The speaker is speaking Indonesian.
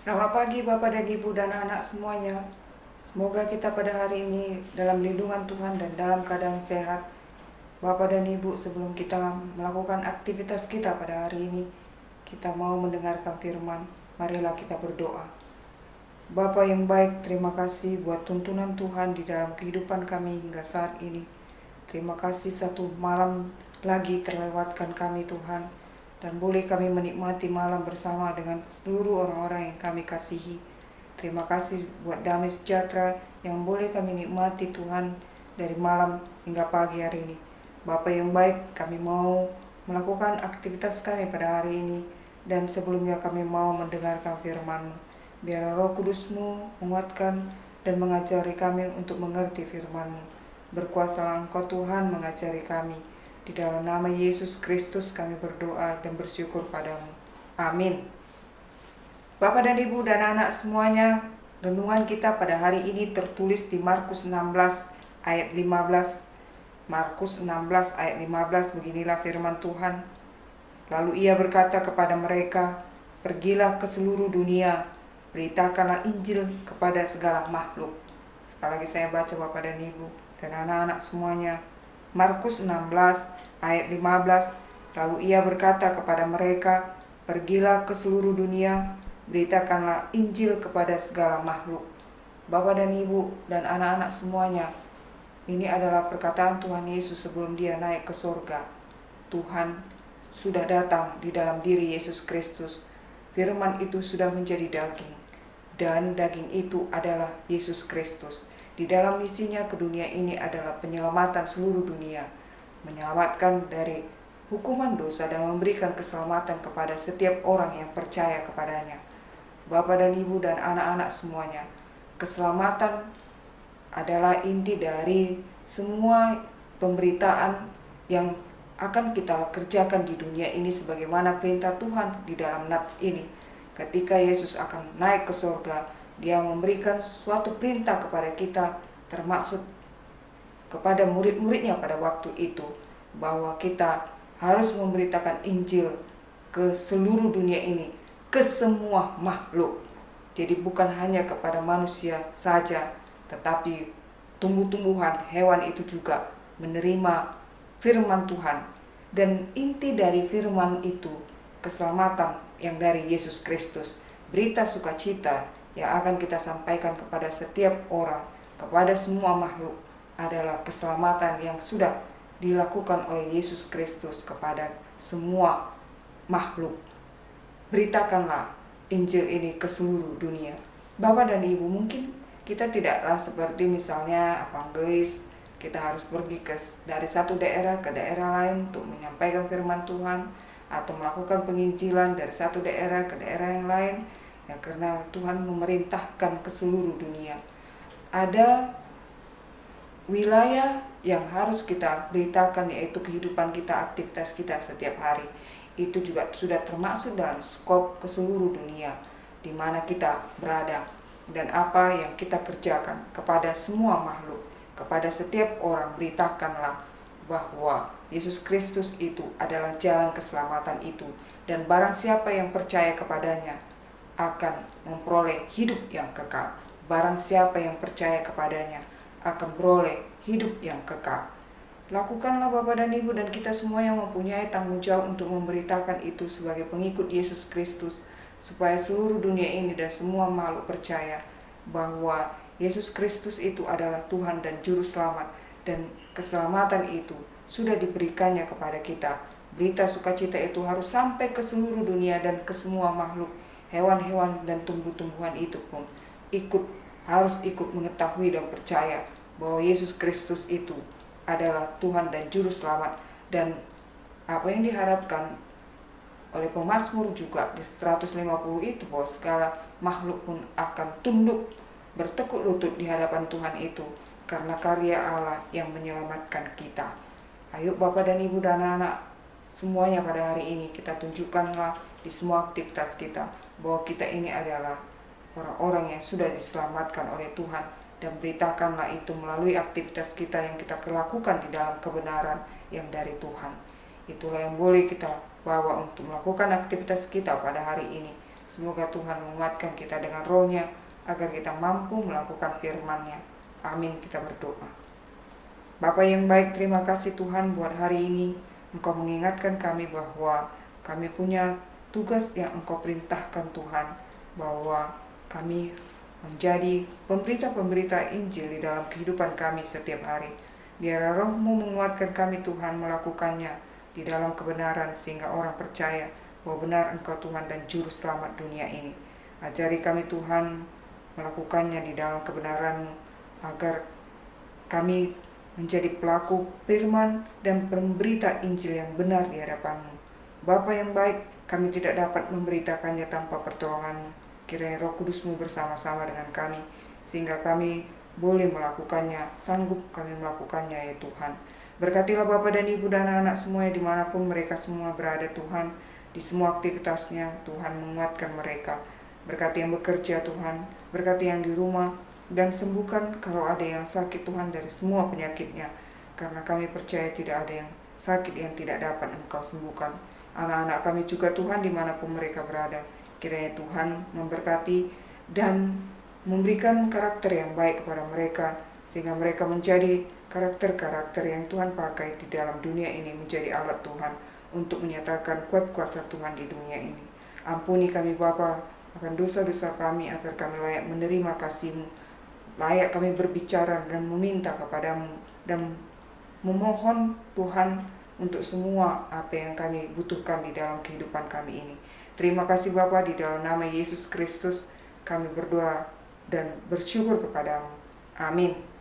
Selamat pagi Bapak dan Ibu dan anak semuanya. Semoga kita pada hari ini dalam lindungan Tuhan dan dalam keadaan sehat. Bapak dan Ibu, sebelum kita melakukan aktivitas kita pada hari ini, kita mau mendengarkan firman. Marilah kita berdoa. Bapa yang baik, terima kasih buat tuntunan Tuhan di dalam kehidupan kami hingga saat ini. Terima kasih satu malam lagi terlewatkan kami Tuhan, dan boleh kami menikmati malam bersama dengan seluruh orang-orang yang kami kasihi. Terima kasih buat damai sejahtera yang boleh kami nikmati Tuhan dari malam hingga pagi hari ini. Bapa yang baik, kami mau melakukan aktivitas kami pada hari ini, dan sebelumnya kami mau mendengarkan firman-Mu. Biar Roh Kudus-Mu menguatkan dan mengajari kami untuk mengerti firman-Mu. Berkuasalah Engkau Tuhan mengajari kami. Di dalam nama Yesus Kristus kami berdoa dan bersyukur padamu. Amin. Bapak dan Ibu dan anak semuanya, renungan kita pada hari ini tertulis di Markus 16 ayat 15. Markus 16 ayat 15, beginilah firman Tuhan. Lalu ia berkata kepada mereka, "Pergilah ke seluruh dunia, beritakanlah Injil kepada segala makhluk." Sekali lagi saya baca Bapak dan Ibu dan anak-anak semuanya. Markus 16 ayat 15, lalu ia berkata kepada mereka, "Pergilah ke seluruh dunia, beritakanlah Injil kepada segala makhluk." Bapak dan Ibu dan anak-anak semuanya, ini adalah perkataan Tuhan Yesus sebelum dia naik ke surga. Tuhan sudah datang di dalam diri Yesus Kristus. Firman itu sudah menjadi daging, dan daging itu adalah Yesus Kristus. Di dalam misinya ke dunia ini adalah penyelamatan seluruh dunia, menyelamatkan dari hukuman dosa dan memberikan keselamatan kepada setiap orang yang percaya kepadanya. Bapak dan Ibu dan anak-anak semuanya, keselamatan adalah inti dari semua pemberitaan yang akan kita kerjakan di dunia ini sebagaimana perintah Tuhan di dalam nats ini. Ketika Yesus akan naik ke surga, dia memberikan suatu perintah kepada kita, termasuk kepada murid-muridnya pada waktu itu, bahwa kita harus memberitakan Injil ke seluruh dunia ini, ke semua makhluk. Jadi bukan hanya kepada manusia saja, tetapi tumbuh-tumbuhan, hewan itu juga menerima firman Tuhan. Dan inti dari firman itu, keselamatan yang dari Yesus Kristus, berita sukacita yang akan kita sampaikan kepada setiap orang, kepada semua makhluk, adalah keselamatan yang sudah dilakukan oleh Yesus Kristus kepada semua makhluk. Beritakanlah Injil ini ke seluruh dunia. Bapak dan Ibu, mungkin kita tidaklah seperti misalnya evangelis, kita harus pergi dari satu daerah ke daerah lain untuk menyampaikan firman Tuhan, atau melakukan penginjilan dari satu daerah ke daerah yang lain, ya, karena Tuhan memerintahkan ke seluruh dunia. Ada wilayah yang harus kita beritakan, yaitu kehidupan kita, aktivitas kita setiap hari. Itu juga sudah termasuk dalam skop ke seluruh dunia di mana kita berada, dan apa yang kita kerjakan kepada semua makhluk, kepada setiap orang. Beritakanlah bahwa Yesus Kristus itu adalah jalan keselamatan itu, dan barang siapa yang percaya kepadanya akan memperoleh hidup yang kekal. Barang siapa yang percaya kepadanya akan beroleh hidup yang kekal. Lakukanlah Bapak dan Ibu dan kita semua yang mempunyai tanggung jawab untuk memberitakan itu sebagai pengikut Yesus Kristus, supaya seluruh dunia ini dan semua makhluk percaya bahwa Yesus Kristus itu adalah Tuhan dan Juru Selamat, dan keselamatan itu sudah diberikannya kepada kita. Berita sukacita itu harus sampai ke seluruh dunia dan ke semua makhluk. Hewan-hewan dan tumbuh-tumbuhan itu pun harus ikut mengetahui dan percaya bahwa Yesus Kristus itu adalah Tuhan dan Juru Selamat. Dan apa yang diharapkan oleh pemazmur juga di 150 itu, bahwa segala makhluk pun akan tunduk bertekuk lutut di hadapan Tuhan itu, karena karya Allah yang menyelamatkan kita. Ayo Bapak dan Ibu dan anak semuanya, pada hari ini kita tunjukkanlah di semua aktivitas kita bahwa kita ini adalah orang-orang yang sudah diselamatkan oleh Tuhan, dan beritakanlah itu melalui aktivitas kita yang kita lakukan di dalam kebenaran yang dari Tuhan. Itulah yang boleh kita bawa untuk melakukan aktivitas kita pada hari ini, Semoga Tuhan menguatkan kita dengan roh-Nya agar kita mampu melakukan firman-Nya. Amin, kita berdoa. Bapa yang baik, terima kasih Tuhan buat hari ini. Engkau mengingatkan kami bahwa kami punya tugas yang Engkau perintahkan Tuhan, bahwa kami menjadi pemberita-pemberita Injil di dalam kehidupan kami setiap hari. Biar roh-Mu menguatkan kami Tuhan melakukannya di dalam kebenaran, sehingga orang percaya bahwa benar Engkau Tuhan dan Juru Selamat dunia ini. Ajari kami Tuhan melakukannya di dalam kebenaran-Mu, agar kami menjadi pelaku firman dan pemberita Injil yang benar di hadapan-Mu. Bapa yang baik, kami tidak dapat memberitakannya tanpa pertolongan-Mu. Kiranya Roh Kudus-Mu bersama-sama dengan kami, sehingga kami boleh melakukannya, sanggup kami melakukannya ya Tuhan. Berkatilah Bapa dan Ibu dan anak semuanya dimanapun mereka semua berada Tuhan, di semua aktivitasnya Tuhan menguatkan mereka. Berkati yang bekerja Tuhan, berkati yang di rumah, dan sembuhkan kalau ada yang sakit Tuhan dari semua penyakitnya. Karena kami percaya tidak ada yang sakit yang tidak dapat Engkau sembuhkan. Anak-anak kami juga Tuhan dimanapun mereka berada, kiranya Tuhan memberkati dan memberikan karakter yang baik kepada mereka, sehingga mereka menjadi karakter-karakter yang Tuhan pakai di dalam dunia ini, menjadi alat Tuhan untuk menyatakan kuat kuasa Tuhan di dunia ini. Ampuni kami Bapa akan dosa-dosa kami, agar kami layak menerima kasih-Mu, layak kami berbicara dan meminta kepadamu dan memohon Tuhan untuk semua apa yang kami butuhkan di dalam kehidupan kami ini. Terima kasih Bapa, di dalam nama Yesus Kristus kami berdoa dan bersyukur kepadamu. Amin.